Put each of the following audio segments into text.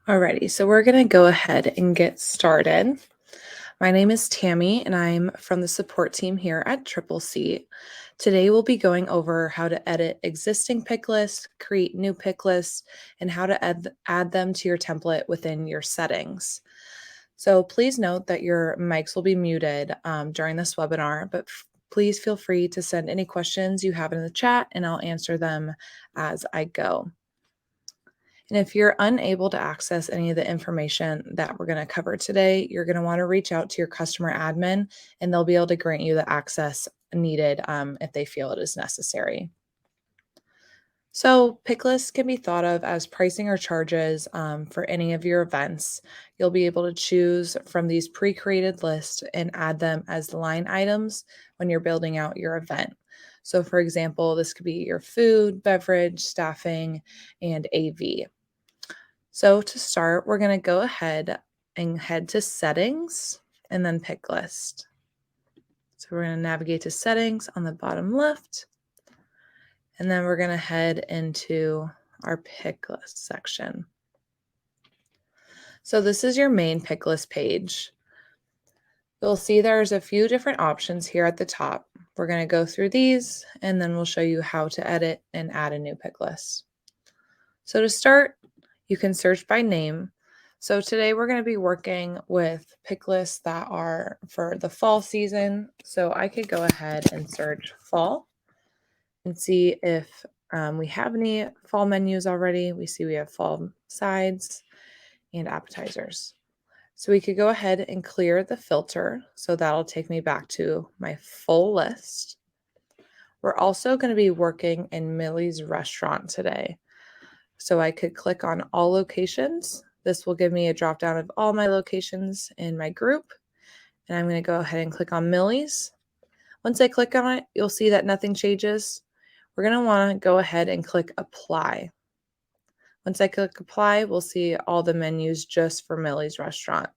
Alrighty, so we're going to go ahead and get started. My name is Tammy, and I'm from the support team here at Triple C. Today, we'll be going over how to edit existing pick lists, create new pick lists, and how to add them to your template within your settings. So please note that your mics will be muted during this webinar, but please feel free to send any questions you have in the chat, and I'll answer them as I go. And if you're unable to access any of the information that we're going to cover today, you're going to want to reach out to your customer admin, and they'll be able to grant you the access needed if they feel it is necessary. So pick lists can be thought of as pricing or charges for any of your events. You'll be able to choose from these pre-created lists and add them as line items when you're building out your event. So for example, this could be your food, beverage, staffing, and AV. So to start, we're going to go ahead and head to settings and then pick list. So we're going to navigate to settings on the bottom left, and then we're going to head into our pick list section. So this is your main pick list page. You'll see there's a few different options here at the top. We're going to go through these, and then we'll show you how to edit and add a new pick list. So to start, you can search by name. So today we're going to be working with pick lists that are for the fall season. So I could go ahead and search fall and see if we have any fall menus already. We see we have fall sides and appetizers. So we could go ahead and clear the filter. So that'll take me back to my full list. We're also going to be working in Millie's restaurant today. So I could click on all locations. This will give me a drop down of all my locations in my group. And I'm going to go ahead and click on Millie's. Once I click on it, you'll see that nothing changes. We're going to want to go ahead and click apply. Once I click apply, we'll see all the menus just for Millie's restaurant.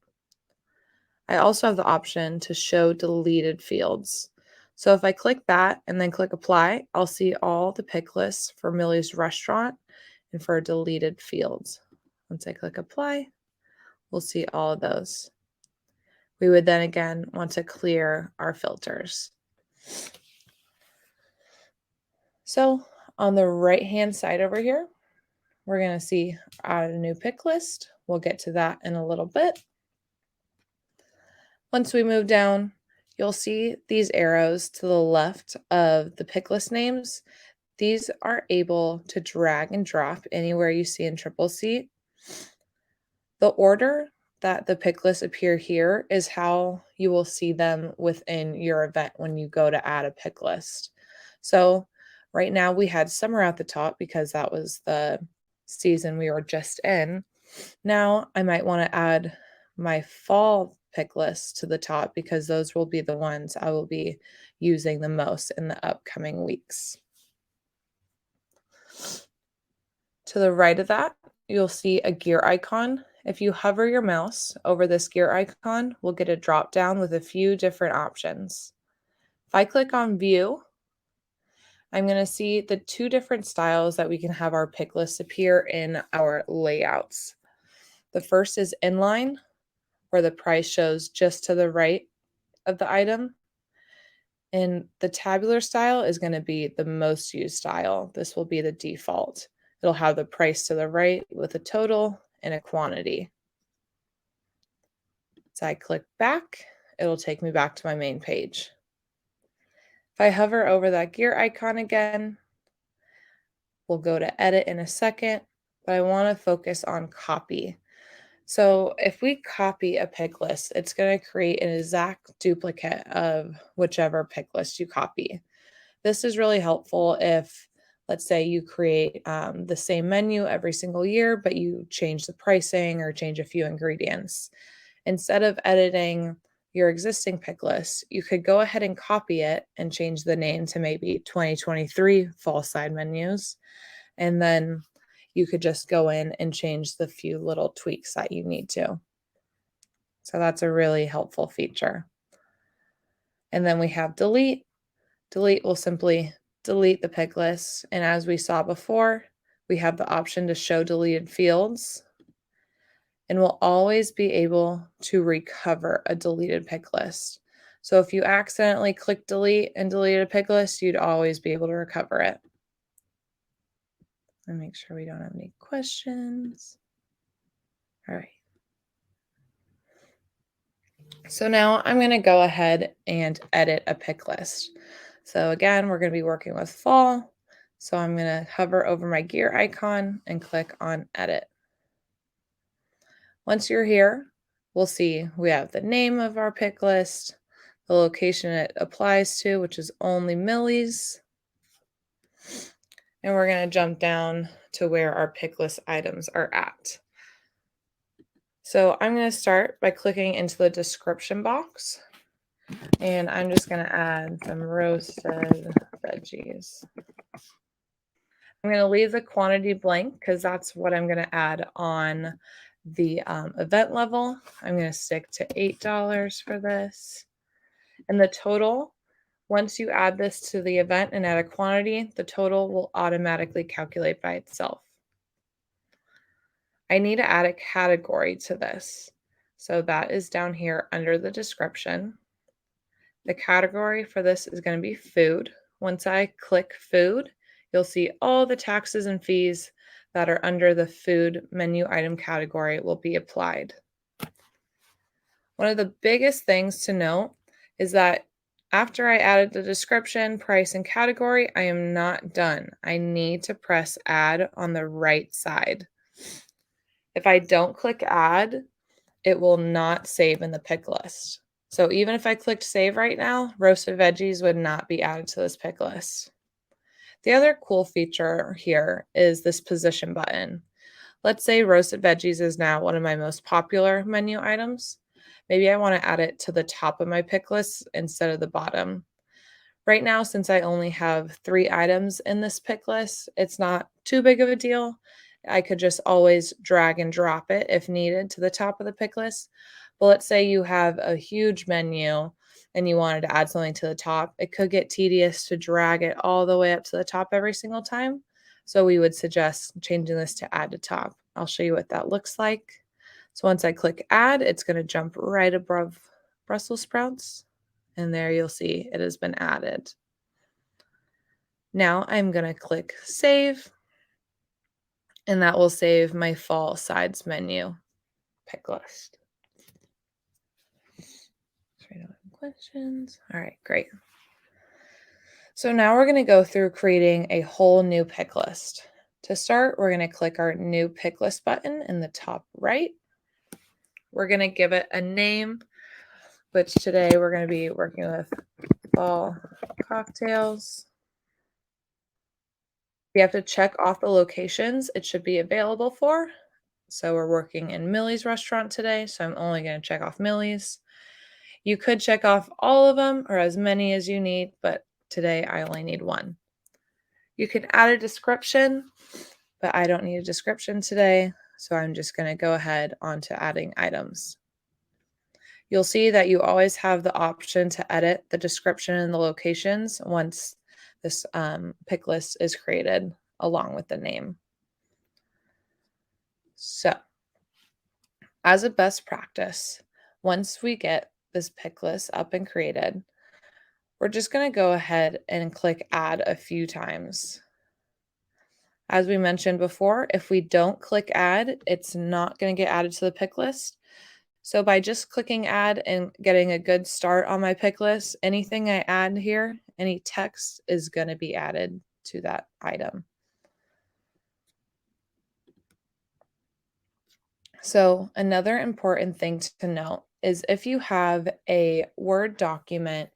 I also have the option to show deleted fields. So if I click that and then click apply, I'll see all the pick lists for Millie's restaurant and for deleted fields. Once I click apply, we'll see all of those. We would then again want to clear our filters. So on the right-hand side over here, we're going to see add a new pick list. We'll get to that in a little bit. Once we move down, you'll see these arrows to the left of the pick list names. These are able to drag and drop anywhere you see in Triple C. The order that the pick lists appear here is how you will see them within your event when you go to add a pick list. So right now we had summer at the top because that was the season we were just in. Now I might want to add my fall pick list to the top because those will be the ones I will be using the most in the upcoming weeks. To the right of that, you'll see a gear icon. If you hover your mouse over this gear icon, we'll get a drop down with a few different options. If I click on view, I'm going to see the two different styles that we can have our pick lists appear in our layouts. The first is inline, where the price shows just to the right of the item. And the tabular style is going to be the most used style. This will be the default. It'll have the price to the right with a total and a quantity. So I click back, it'll take me back to my main page. If I hover over that gear icon again, we'll go to edit in a second, but I want to focus on copy. So if we copy a pick list, it's going to create an exact duplicate of whichever pick list you copy. This is really helpful if, let's say, you create the same menu every single year, but you change the pricing or change a few ingredients. Instead of editing your existing pick list, you could go ahead and copy it and change the name to maybe 2023 fall side menus. And then you could just go in and change the few little tweaks that you need to. So that's a really helpful feature. And then we have delete. Delete will simply delete the pick list. And as we saw before, we have the option to show deleted fields. and will always be able to recover a deleted pick list. So if you accidentally click delete and deleted a pick list, you'd always be able to recover it. And make sure we don't have any questions. All right. So now I'm going to go ahead and edit a pick list. So again, we're going to be working with fall. So I'm going to hover over my gear icon and click on edit. Once you're here, we'll see we have the name of our pick list, the location it applies to, which is only Millie's. And we're going to jump down to where our pick list items are at. So I'm going to start by clicking into the description box, and I'm just going to add some roasted veggies. I'm going to leave the quantity blank because that's what I'm going to add on the event level. I'm going to stick to $8 for this. And the total, once you add this to the event and add a quantity, the total will automatically calculate by itself. I need to add a category to this. So that is down here under the description. The category for this is going to be food. Once I click food, you'll see all the taxes and fees that are under the food menu item category will be applied. One of the biggest things to note is that after I added the description, price, and category, I am not done. I need to press add on the right side. If I don't click add, it will not save in the pick list. So even if I clicked save right now, roasted veggies would not be added to this pick list. The other cool feature here is this position button. Let's say roasted veggies is now one of my most popular menu items. Maybe I want to add it to the top of my pick list instead of the bottom. Right now, since I only have 3 items in this pick list, it's not too big of a deal. I could just always drag and drop it if needed to the top of the pick list. But let's say you have a huge menu and you wanted to add something to the top. It could get tedious to drag it all the way up to the top every single time. So we would suggest changing this to add to top. I'll show you what that looks like. So once I click add, it's going to jump right above Brussels sprouts. And there you'll see it has been added. Now I'm going to click save, and that will save my fall sides menu pick list. Questions? All right, great. So now we're going to go through creating a whole new pick list. To start, we're going to click our new pick list button in the top right. We're going to give it a name, which today we're going to be working with fall cocktails. We have to check off the locations it should be available for. So we're working in Millie's restaurant today, so I'm only going to check off Millie's. You could check off all of them or as many as you need, but today I only need one. You can add a description, but I don't need a description today, so I'm just going to go ahead onto adding items. You'll see that you always have the option to edit the description and the locations once this pick list is created along with the name. So, as a best practice, once we get this pick list up and created, we're just going to go ahead and click add a few times. As we mentioned before, if we don't click add, it's not going to get added to the pick list. So by just clicking add and getting a good start on my pick list, anything I add here, any text is going to be added to that item. So another important thing to note is if you have a Word document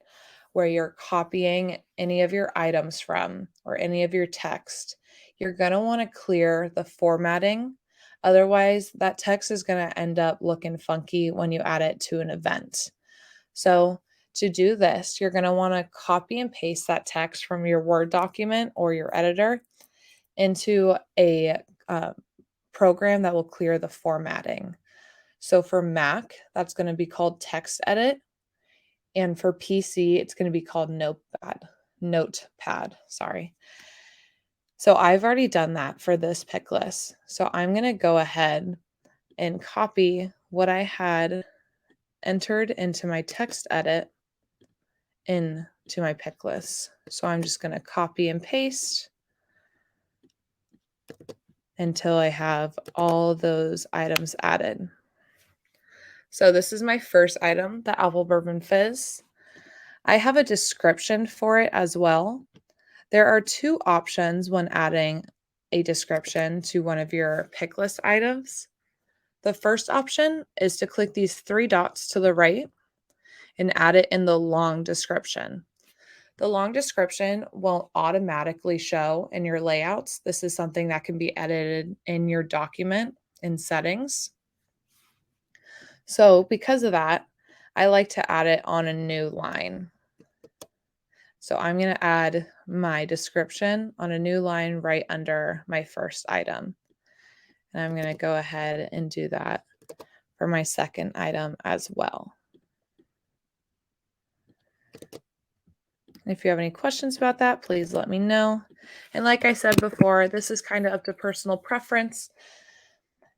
where you're copying any of your items from or any of your text, you're going to want to clear the formatting. Otherwise, that text is going to end up looking funky when you add it to an event. So to do this, you're going to want to copy and paste that text from your Word document or your editor into a program that will clear the formatting. So for Mac, that's going to be called Text Edit. And for PC, it's going to be called Notepad, sorry. So I've already done that for this pick list. So I'm going to go ahead and copy what I had entered into my text edit into my pick list. So I'm just going to copy and paste until I have all those items added. So this is my first item, the apple bourbon fizz. I have a description for it as well. There are two options when adding a description to one of your pick list items. The first option is to click these three dots to the right and add it in the long description. The long description won't automatically show in your layouts. This is something that can be edited in your document in settings. So because of that, I like to add it on a new line. So I'm going to add my description on a new line right under my first item. And I'm going to go ahead and do that for my second item as well. If you have any questions about that, please let me know. And like I said before, this is kind of up to personal preference.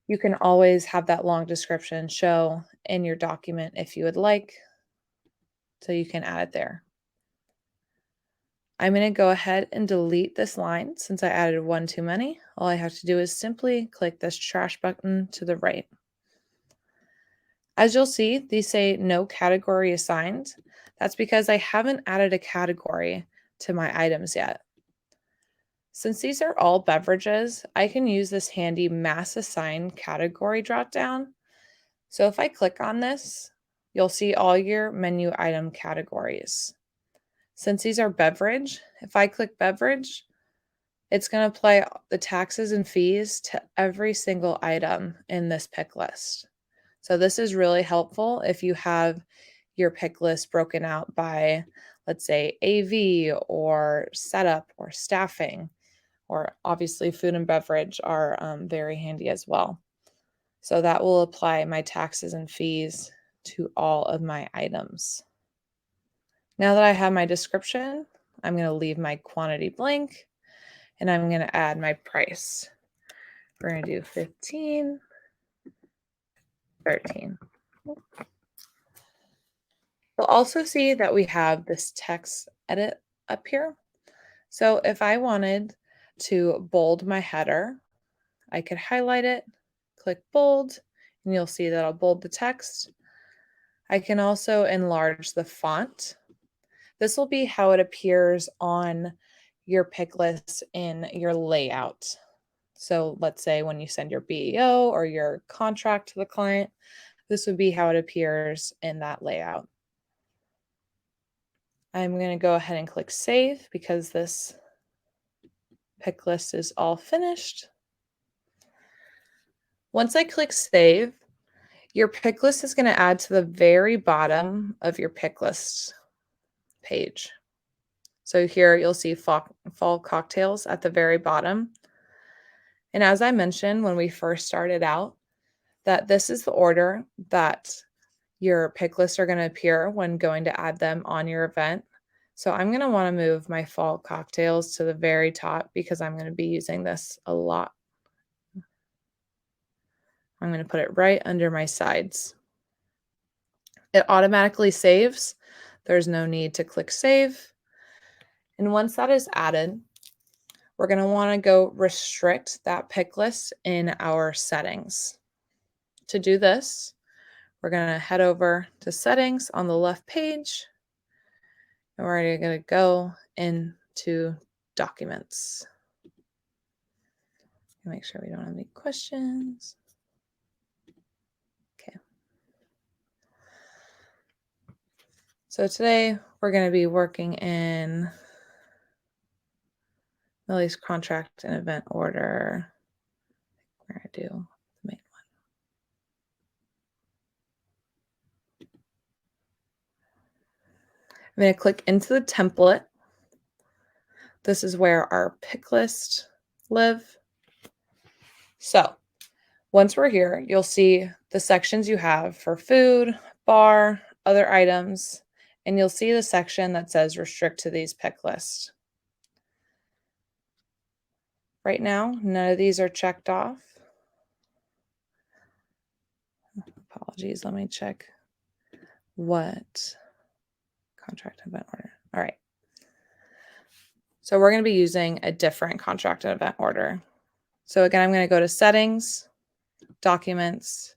You can always have that long description show in your document if you would like, so you can add it there. I'm going to go ahead and delete this line since I added one too many. All I have to do is simply click this trash button to the right. As you'll see, these say no category assigned. That's because I haven't added a category to my items yet. Since these are all beverages, I can use this handy mass assign category dropdown. So if I click on this, you'll see all your menu item categories. Since these are beverage, if I click beverage, it's going to apply the taxes and fees to every single item in this pick list. So this is really helpful if you have your pick list broken out by, let's say, AV or setup or staffing, or obviously food and beverage are very handy as well. So that will apply my taxes and fees to all of my items. Now that I have my description, I'm going to leave my quantity blank and I'm going to add my price. We're going to do 15, 13. You'll also see that we have this text edit up here. So if I wanted to bold my header, I could highlight it, click bold, and you'll see that I'll bold the text. I can also enlarge the font. This will be how it appears on your pick list in your layout. So let's say when you send your BEO or your contract to the client, this would be how it appears in that layout. I'm going to go ahead and click save because this pick list is all finished. Once I click save, your pick list is going to add to the very bottom of your pick list page. So here you'll see fall cocktails at the very bottom. And as I mentioned when we first started out, that this is the order that your pick lists are going to appear when going to add them on your event. So I'm going to want to move my fall cocktails to the very top because I'm going to be using this a lot. I'm going to put it right under my sides. It automatically saves. There's no need to click save. And once that is added, we're going to want to go restrict that pick list in our settings. To do this, we're going to head over to settings on the left page. And we're going to go into documents. Make sure we don't have any questions. Okay. So today we're going to be working in Millie's contract and event order. We're going to do the main one. I'm going to click into the template. This is where our pick list live. So once we're here, you'll see the sections you have for food, bar, other items, and you'll see the section that says restrict to these pick lists. Right now, none of these are checked off. apologies. Let me check what contract event order. All right. So we're going to be using a different contract and event order. So again, I'm going to go to settings, documents,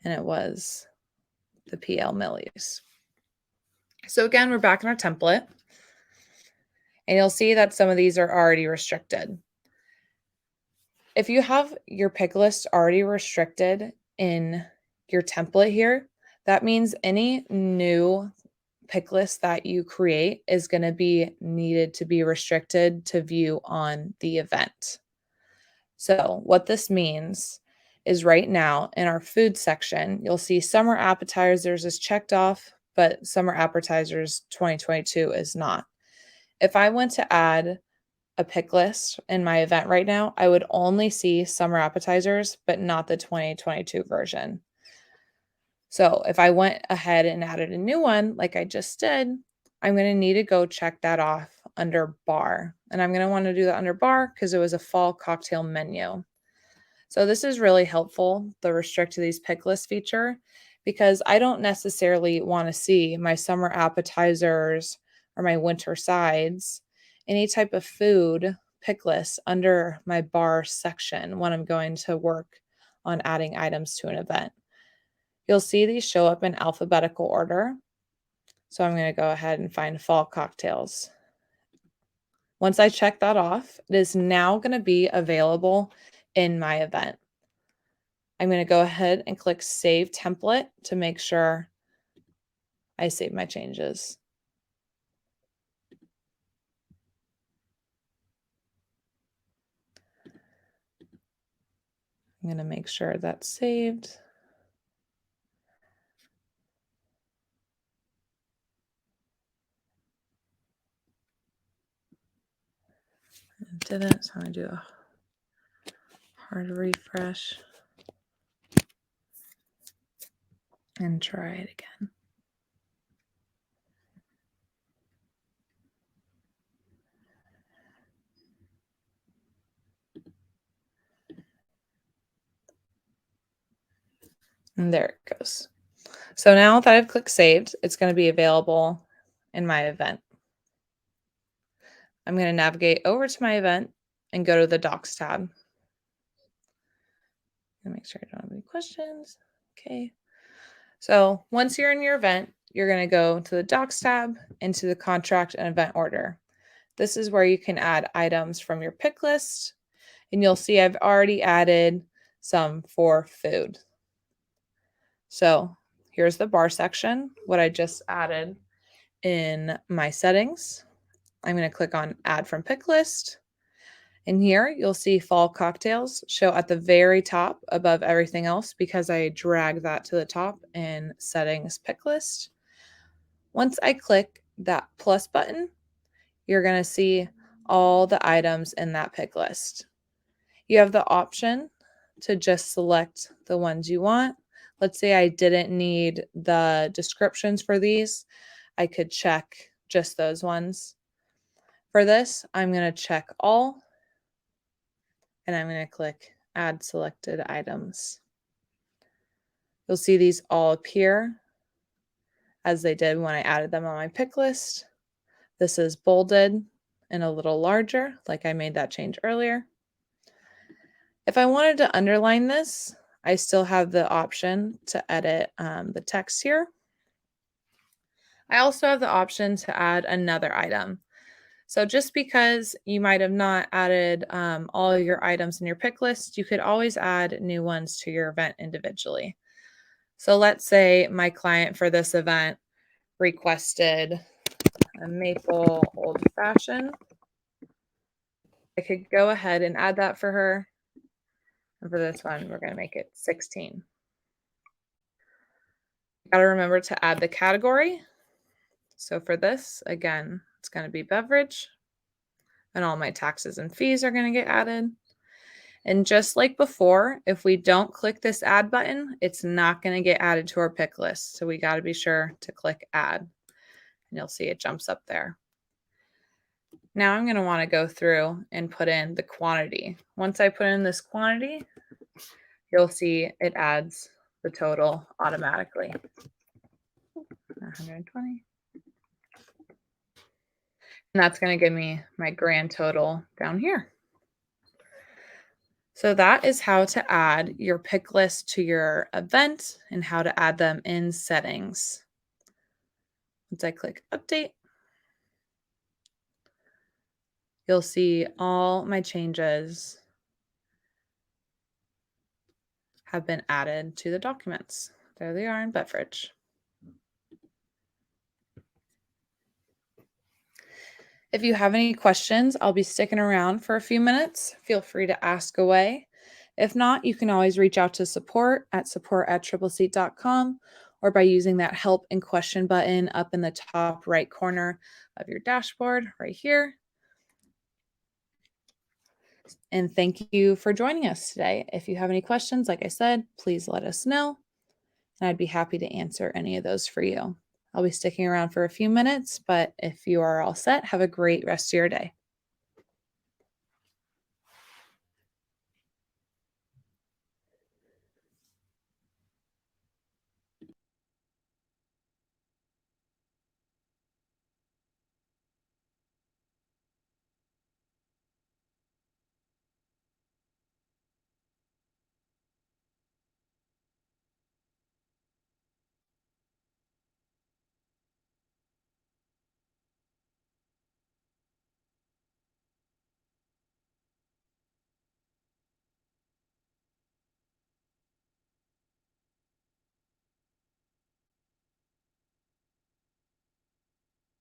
and it was the PL Millies. So again, we're back in our template, and you'll see that some of these are already restricted. If you have your pick list already restricted in your template here, that means any new pick list that you create is going to be needed to be restricted to view on the event. So what this means is right now in our food section, you'll see summer appetizers is checked off, but summer appetizers 2022 is not. If I went to add a pick list in my event right now, I would only see summer appetizers, but not the 2022 version. So if I went ahead and added a new one, like I just did, I'm going to need to go check that off under bar. And I'm going to want to do that under bar because it was a fall cocktail menu. So this is really helpful, the restrict to these pick list feature, because I don't necessarily want to see my summer appetizers or my winter sides, any type of food pick list under my bar section when I'm going to work on adding items to an event. You'll see these show up in alphabetical order. So I'm going to go ahead and find fall cocktails. Once I check that off, it is now going to be available in my event. I'm going to go ahead and click Save Template to make sure I save my changes. I'm going to make sure that's saved. It didn't, so I'm going to do a hard refresh and try it again. And there it goes. So now that I've clicked saved, it's going to be available in my event. I'm going to navigate over to my event and go to the Docs tab. And make sure I don't have any questions. Okay. So once you're in your event, you're going to go to the Docs tab into the contract and event order. This is where you can add items from your pick list. And you'll see I've already added some for food. So here's the bar section, what I just added in my settings. I'm going to click on Add from Pick List. And here you'll see fall cocktails show at the very top above everything else because I dragged that to the top in Settings Pick List. Once I click that plus button, you're going to see all the items in that pick list. You have the option to just select the ones you want. Let's say I didn't need the descriptions for these. I could check just those ones. For this, I'm going to check all, and I'm going to click Add Selected Items. You'll see these all appear as they did when I added them on my pick list. This is bolded and a little larger, like I made that change earlier. If I wanted to underline this, I still have the option to edit the text here. I also have the option to add another item. So just because you might have not added all of your items in your pick list, you could always add new ones to your event individually. So let's say my client for this event requested a maple old fashioned. I could go ahead and add that for her. And for this one, we're going to make it 16. Got to remember to add the category. So for this, again, it's going to be beverage. And all my taxes and fees are going to get added. And just like before, if we don't click this add button, it's not going to get added to our pick list. So we got to be sure to click add. And you'll see it jumps up there. Now I'm going to want to go through and put in the quantity. Once I put in this quantity, you'll see it adds the total automatically. 120. And that's going to give me my grand total down here. So that is how to add your pick list to your event and how to add them in settings. Once I click update, you'll see all my changes have been added to the documents. There they are in Betfridge. If you have any questions, I'll be sticking around for a few minutes. Feel free to ask away. If not, you can always reach out to support@triple-seat.com or by using that help and question button up in the top right corner of your dashboard right here. And thank you for joining us today. If you have any questions, like I said, please let us know, and I'd be happy to answer any of those for you. I'll be sticking around for a few minutes, but if you are all set, have a great rest of your day.